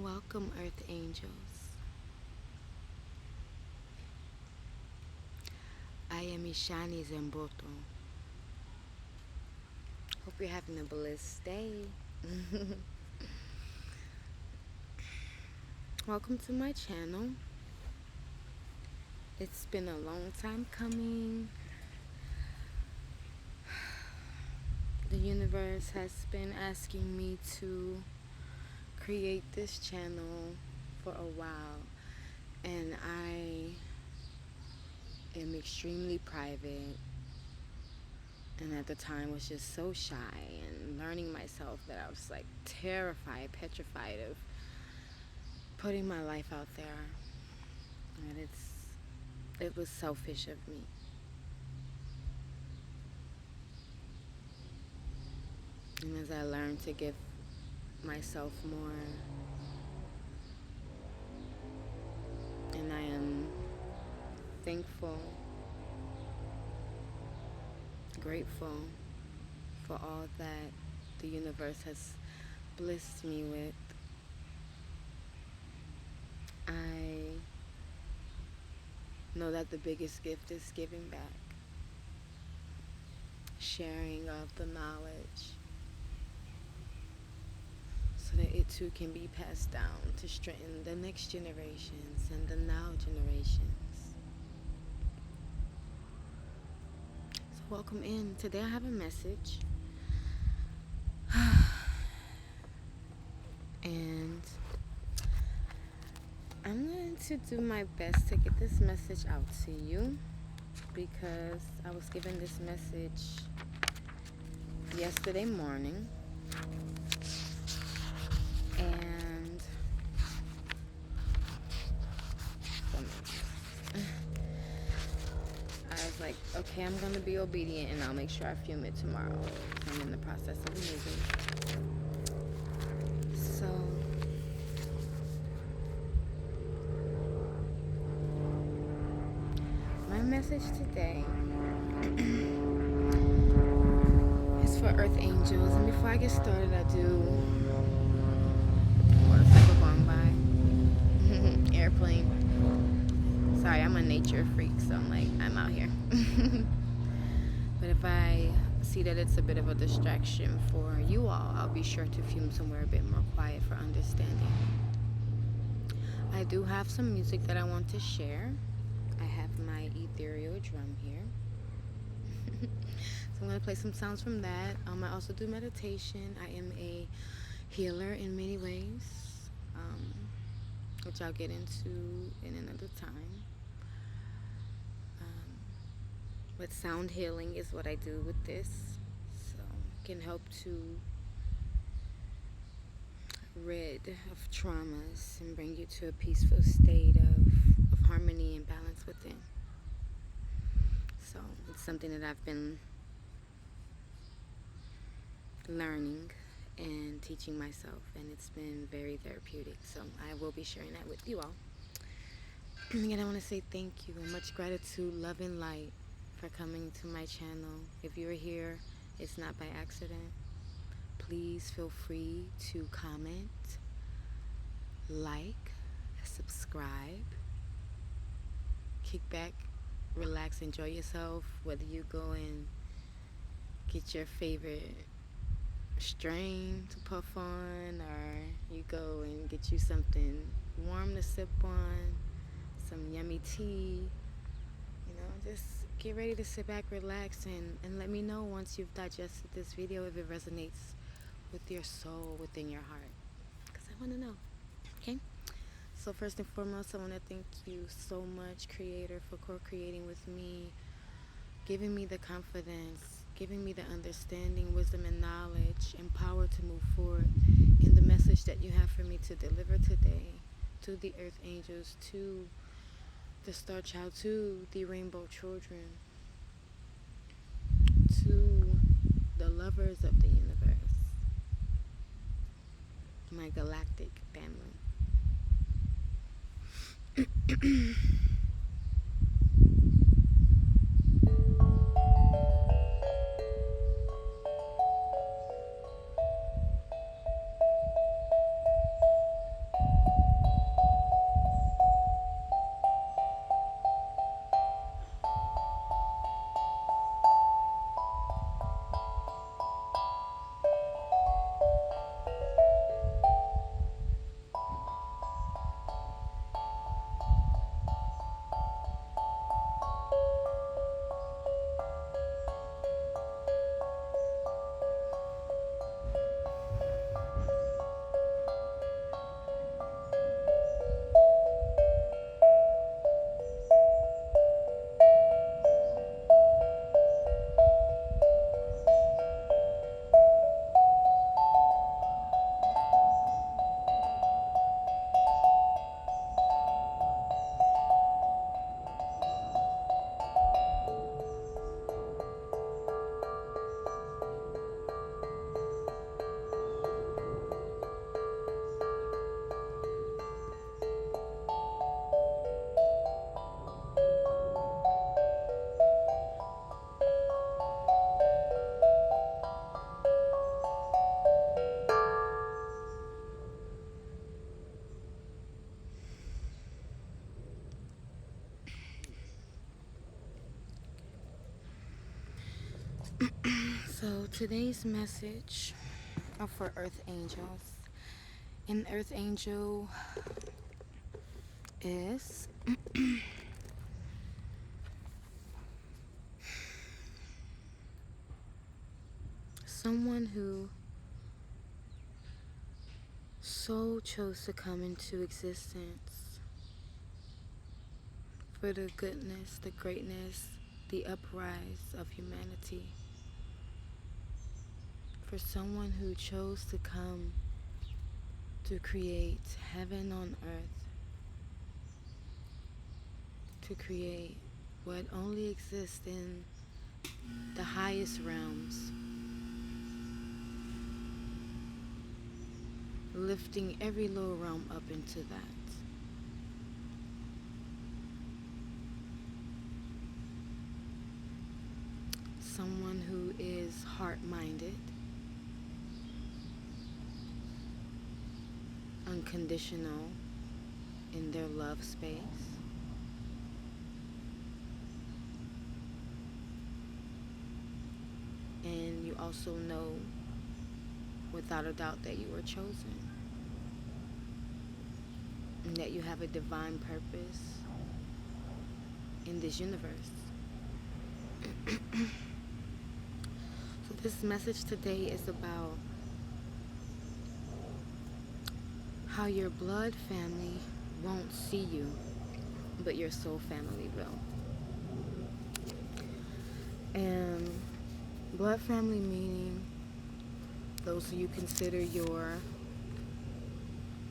Welcome, Earth Angels. I am Ishani Zemboto. Hope you're having a blessed day. Welcome to my channel. It's been a long time coming. The universe has been asking me to create this channel for a while, and I am extremely private, and at the time was just so shy and learning myself that I was like terrified, petrified of putting my life out there, and it was selfish of me. And as I learned to give myself more, and I am thankful, grateful for all that the universe has blessed me with. I know that the biggest gift is giving back, sharing of the knowledge, so that it too can be passed down to strengthen the next generations and the now generations. So welcome in. Today I have a message. And I'm going to do my best to get this message out to you, because I was given this message yesterday morning, and I was like, okay, I'm going to be obedient and I'll make sure I film it tomorrow. I'm in the process of moving. So my message today is for Earth Angels. And before I get started, I do motorcycle going by, airplane. Sorry, I'm a nature freak, so I'm out here. But if I see that it's a bit of a distraction for you all, I'll be sure to film somewhere a bit more quiet for understanding. I do have some music that I want to share. I have my ethereal drum here. So I'm going to play some sounds from that. I also do meditation. I am a healer in many ways, which I'll get into in another time. But sound healing is what I do with this, so it can help to rid of traumas and bring you to a peaceful state of harmony and balance within. So it's something that I've been learning and teaching myself, and it's been very therapeutic, so I will be sharing that with you all. And again, I want to say thank you and much gratitude, love and light, for coming to my channel. If you're here, it's not by accident. Please feel free to comment, like, subscribe, kick back, relax, enjoy yourself, whether you go and get your favorite strain to puff on, or you go and get you something warm to sip on, some yummy tea, just get ready to sit back, relax, and let me know once you've digested this video if it resonates with your soul, within your heart, because I want to know. Okay, so first and foremost, I want to thank you so much, Creator, for co-creating with me, giving me the confidence, giving me the understanding, wisdom, and knowledge, and power to move forward in the message that you have for me to deliver today to the Earth Angels, to the Star Child, to the Rainbow Children, to the lovers of the universe, my galactic family. So today's message are for Earth Angels. An Earth Angel is someone who so chose to come into existence for the goodness, the greatness, the uprise of humanity. For someone who chose to come to create heaven on earth, to create what only exists in the highest realms, lifting every lower realm up into that. Someone who is heart-minded, unconditional in their love space, and you also know without a doubt that you were chosen and that you have a divine purpose in this universe. So this message today is about how your blood family won't see you, but your soul family will. And blood family meaning those who you consider your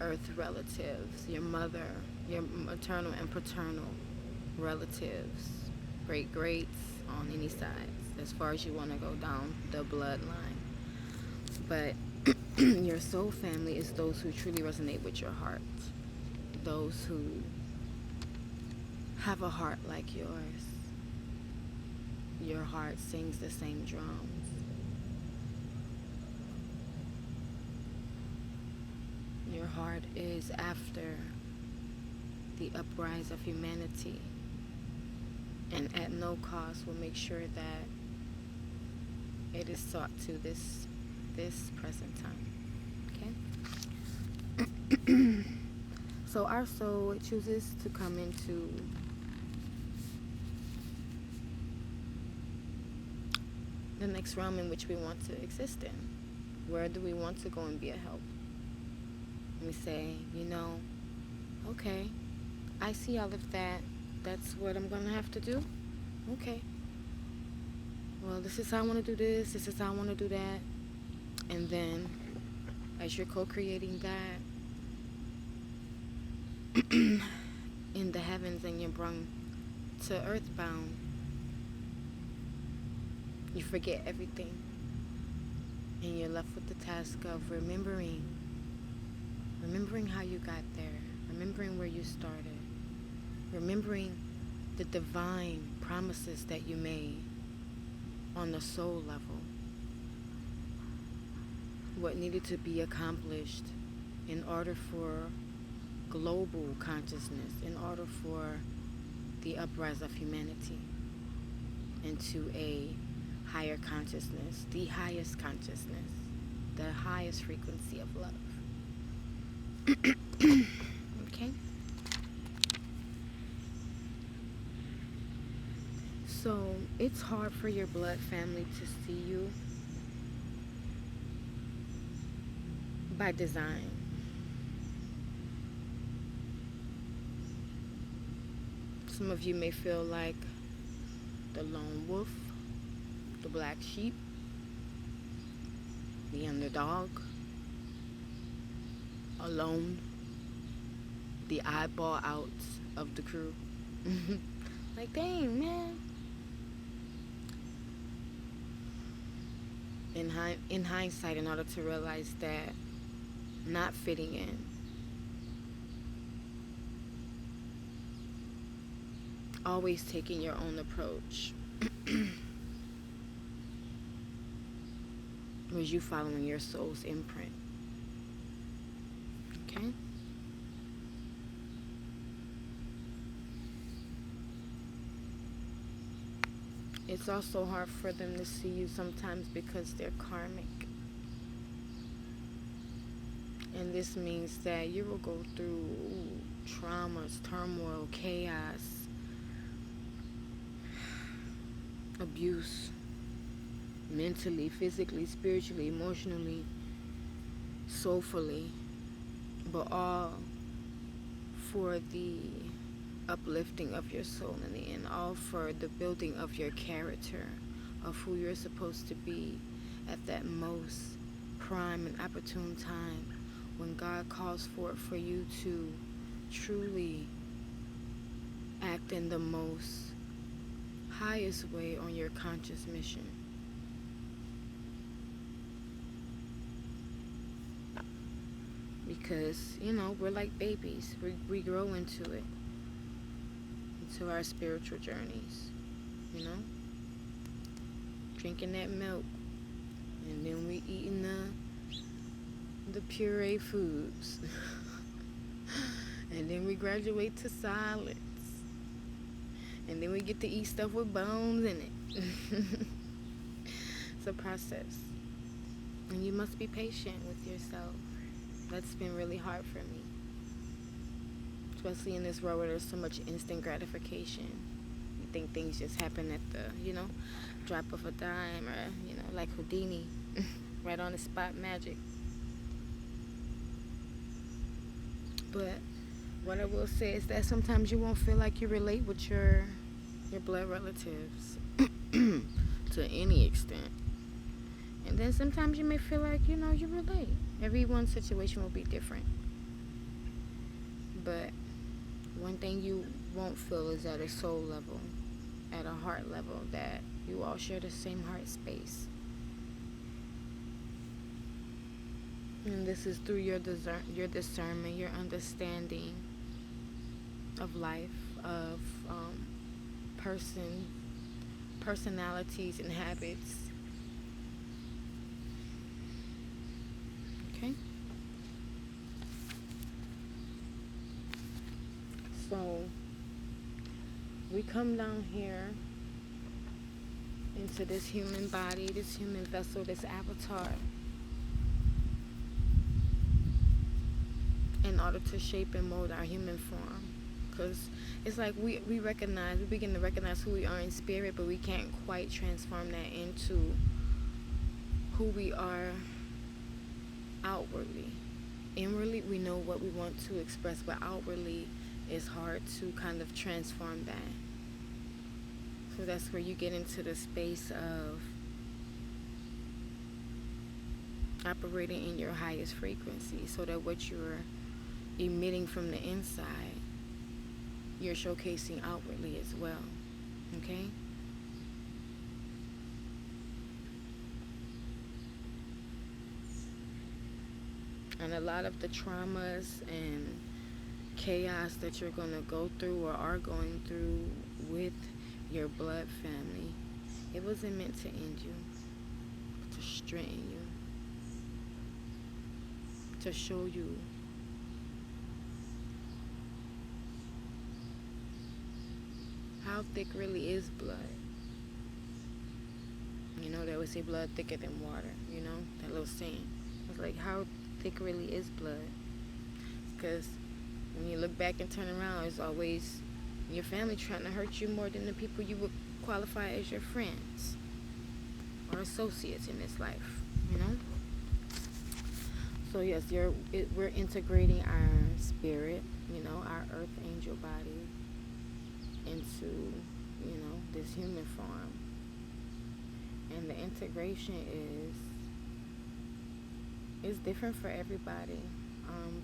earth relatives, your mother, your maternal and paternal relatives, great-greats on any sides, as far as you want to go down the bloodline. But your soul family is those who truly resonate with your heart, those who have a heart like yours. Your heart sings the same drums. Your heart is after the uprise of humanity, and at no cost will make sure that it is sought to this present time. Okay? So our soul chooses to come into the next realm in which we want to exist in. Where do we want to go and be a help? We say, okay, I see all of that. That's what I'm going to have to do. Okay. Well, this is how I want to do this. This is how I want to do that. And then, as you're co-creating that in the heavens and you're brung to earthbound, you forget everything. And you're left with the task of remembering how you got there, remembering where you started, remembering the divine promises that you made on the soul level, what needed to be accomplished in order for global consciousness, in order for the uprise of humanity into a higher consciousness, the highest consciousness, the highest frequency of love. Okay? So it's hard for your blood family to see you by design. Some of you may feel like the lone wolf, the black sheep, the underdog, alone, the eyeball out of the crew. Like, dang, man. In hindsight, in order to realize that not fitting in, always taking your own approach, was you following your soul's imprint. Okay? It's also hard for them to see you sometimes because they're karmic. And this means that you will go through traumas, turmoil, chaos, abuse, mentally, physically, spiritually, emotionally, soulfully, but all for the uplifting of your soul in the end, all for the building of your character, of who you're supposed to be at that most prime and opportune time when God calls for it for you to truly act in the most highest way on your conscious mission. Because, we're like babies. We grow into it, into our spiritual journeys, drinking that milk, and then we eating the puree foods, and then we graduate to solids, and then we get to eat stuff with bones in it. It's a process, and you must be patient with yourself. That's been really hard for me, especially in this world where there's so much instant gratification. You think things just happen at the, drop of a dime, or, like Houdini, right on the spot magic. But what I will say is that sometimes you won't feel like you relate with your blood relatives to any extent. And then sometimes you may feel like, you relate. Everyone's situation will be different. But one thing you won't feel is at a soul level, at a heart level, that you all share the same heart space. And this is through your discernment, your understanding of life, of personalities and habits. Okay? So, we come down here into this human body, this human vessel, this avatar, in order to shape and mold our human form. Because it's like we begin to recognize who we are in spirit, but we can't quite transform that into who we are outwardly. Inwardly, we know what we want to express, but outwardly, it's hard to kind of transform that. So that's where you get into the space of operating in your highest frequency, so that what you're emitting from the inside, you're showcasing outwardly as well. Okay? And a lot of the traumas and chaos that you're going to go through or are going through with your blood family, it wasn't meant to end you, but to strengthen you, to show you how thick really is blood. They always say blood thicker than water, that little saying. It's like, how thick really is blood? Because when you look back and turn around, it's always your family trying to hurt you more than the people you would qualify as your friends or associates in this life, So yes, we're integrating our spirit, our earth angel body into, this human form. And the integration is different for everybody.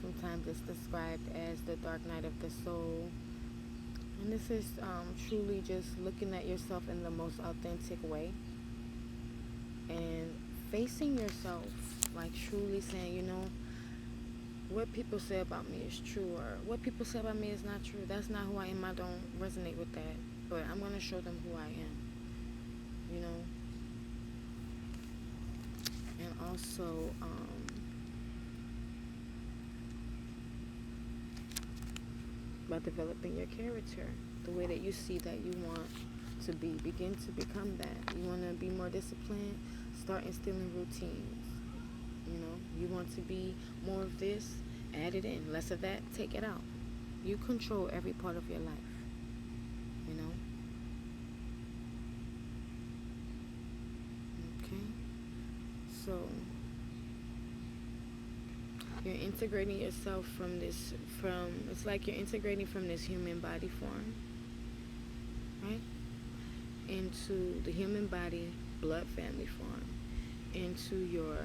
Sometimes it's described as the dark night of the soul. And this is truly just looking at yourself in the most authentic way. And facing yourself, like truly saying, what people say about me is true, or what people say about me is not true. That's not who I am. I don't resonate with that. But I'm going to show them who I am. And also, about developing your character, the way that you see that you want to be. Begin to become that. You want to be more disciplined? Start instilling routines. You know, you want to be more of this? Add it in. Less of that, take it out. You control every part of your life. You know? Okay? So, you're integrating yourself it's like you're integrating from this human body form, right? Into the human body blood family form, into your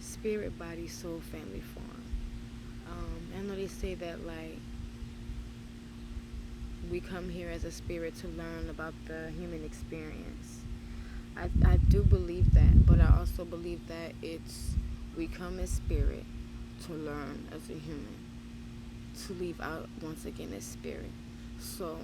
spirit body soul family form. I know they say that, like, we come here as a spirit to learn about the human experience. I do believe that, but I also believe that we come as spirit to learn as a human, to leave out once again as spirit. So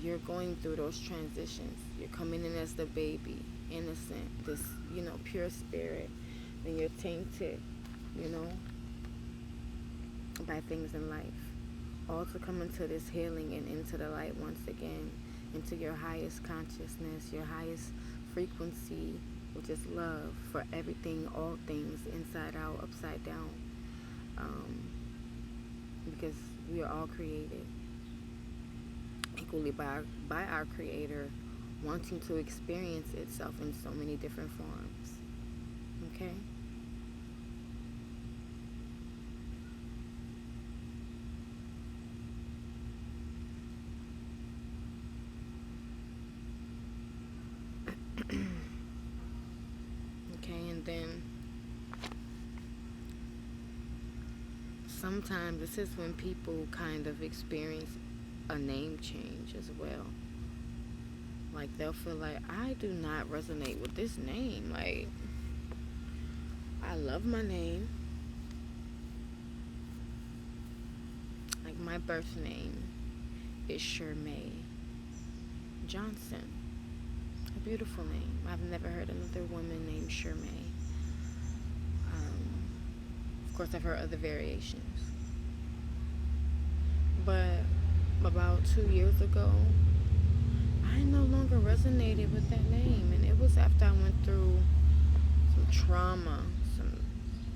you're going through those transitions. You're coming in as the baby, innocent, this, pure spirit. Then you're tainted, by things in life. All to come into this healing and into the light once again, into your highest consciousness, your highest frequency, which is love for everything, all things, inside out, upside down. Because we are all created equally by our Creator, wanting to experience itself in so many different forms. Okay? Okay, and then sometimes this is when people kind of experience a name change as well. Like, they'll feel like, I do not resonate with this name. Like, I love my name. Like, my birth name is 𝐒𝐔𝐁𝐒𝐒𝐑𝐈𝐏𝐓 A beautiful name. I've never heard another woman named 𝐒𝐔𝐁𝐒𝐒𝐑𝐈𝐏𝐓. Of course, I've heard other variations. But about 2 years ago, I no longer resonated with that name. And it was after I went through some trauma,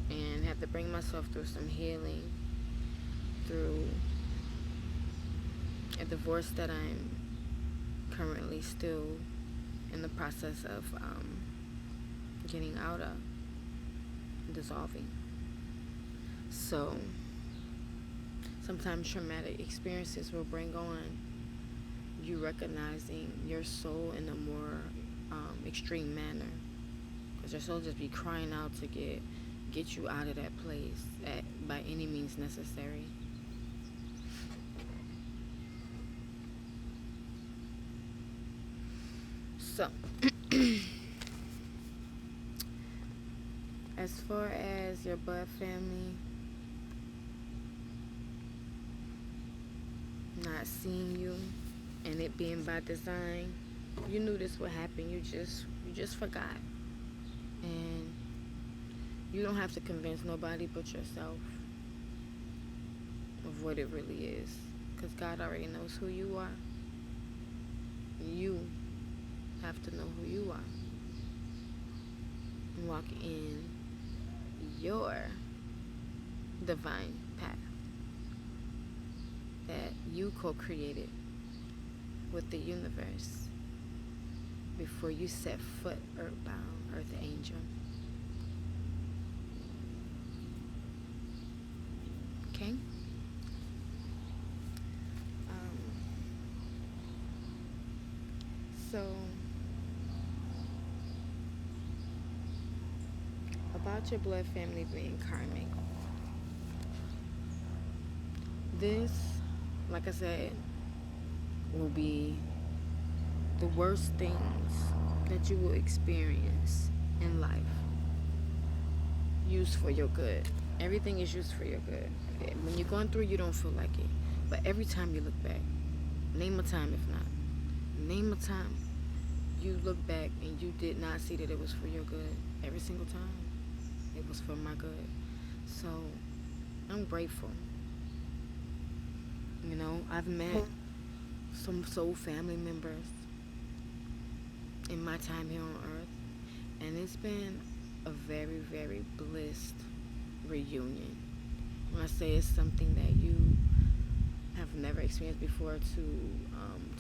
and had to bring myself through some healing, through a divorce that I'm currently still in the process of getting out of, dissolving. So sometimes traumatic experiences will bring on you recognizing your soul in a more extreme manner, because your soul just be crying out to get you out of that place by any means necessary. So as far as your blood family not seeing you, and it being by design, you knew this would happen. You just forgot. And you don't have to convince nobody but yourself of what it really is, because God already knows who you are. You have to know who you are and walk in your divine path that you co-created with the universe before you set foot earthbound, earth angel. Okay? So about your blood family being karmic, this, like I said, will be the worst things that you will experience in life used for your good. Everything is used for your good. When you're going through, you don't feel like it, but every time you look back, name a time, if not, name a time you look back and you did not see that it was for your good. Every single time it was for my good. So I'm grateful. I've met some soul family members in my time here on Earth, and it's been a very, very blessed reunion. When I say it's something that you have never experienced before,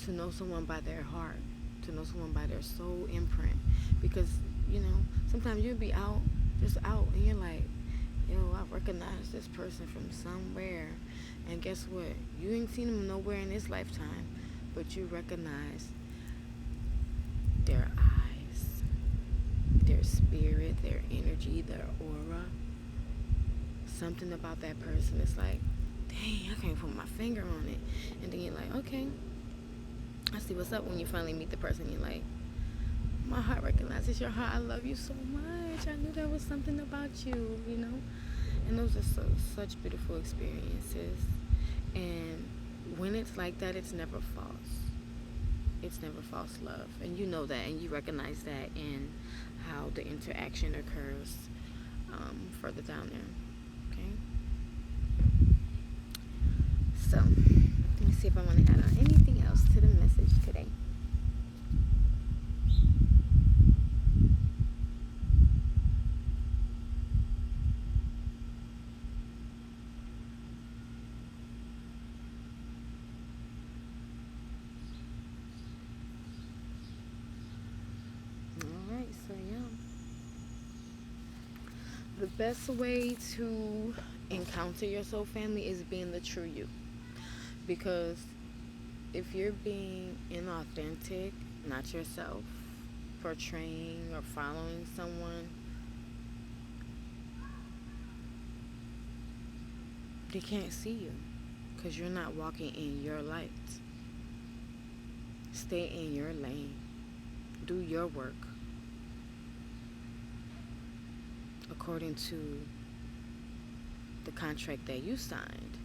to know someone by their heart, to know someone by their soul imprint, because sometimes you'll be just out, and you're like, yo, I recognize this person from somewhere, and guess what? You ain't seen them nowhere in this lifetime, but you recognize their eyes, their spirit, their energy, their aura. Something about that person is like, dang, I can't put my finger on it. And then you're like, okay, I see what's up. When you finally meet the person, you're like, my heart recognizes your heart. I love you so much. I knew there was something about you, And those are such beautiful experiences. And when it's like that, it's never false. It's never false love. And you know that, and you recognize that in how the interaction occurs further down there. Okay? So, let me see if I want to add on anything else to the message today. Alright, so yeah. The best way to encounter your soul family is being the true you. Because if you're being inauthentic, not yourself, portraying or following someone, they can't see you because you're not walking in your light. Stay in your lane. Do your work according to the contract that you signed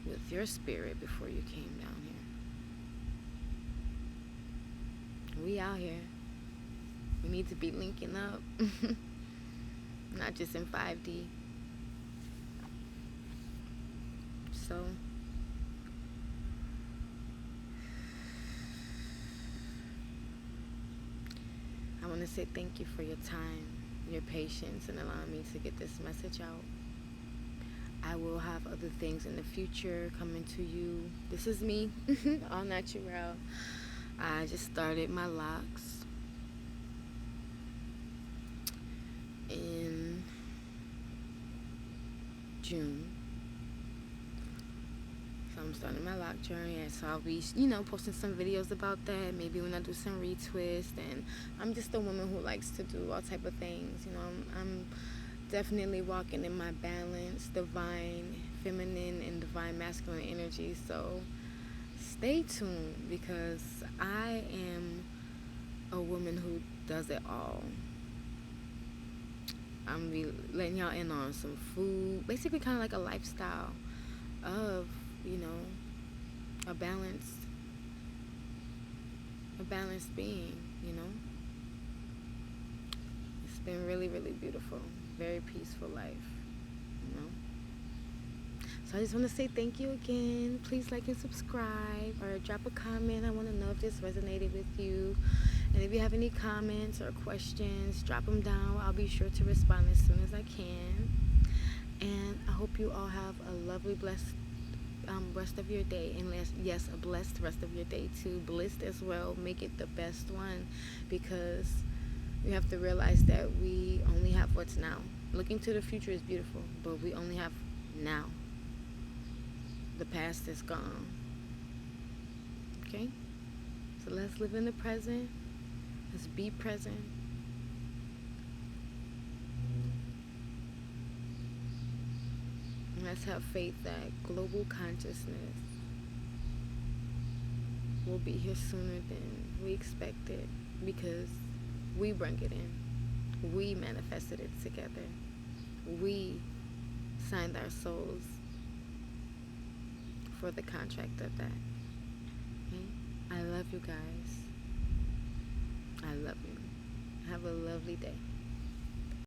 with your spirit before you came down here. We out here. We need to be linking up. Not just in 5D. So I want to say thank you for your time, your patience, and allowing me to get this message out. I will have other things in the future coming to you. This is me, all natural. I just started my locks in June. So I'm starting my lock journey, and so I'll be, posting some videos about that. Maybe when I do some retwist, and I'm just a woman who likes to do all type of things. I'm definitely walking in my balance, divine feminine and divine masculine energy. So stay tuned, because I am a woman who does it all. I'm be letting y'all in on some food, basically kind of like a lifestyle of, a balanced being, It's been really, really beautiful. Very peaceful life, So I just want to say thank you again. Please like and subscribe, or drop a comment. I want to know if this resonated with you. And if you have any comments or questions, drop them down. I'll be sure to respond as soon as I can. And I hope you all have a lovely, blessed rest of your day. And yes, a blessed rest of your day too. Blessed as well. Make it the best one, because you have to realize that we only have what's now. Looking to the future is beautiful, but we only have now. The past is gone. Okay? So let's live in the present. Let's be present. And let's have faith that global consciousness will be here sooner than we expected, because we bring it in. We manifested it together. We signed our souls for the contract of that. Okay? I love you guys. I love you. Have a lovely day.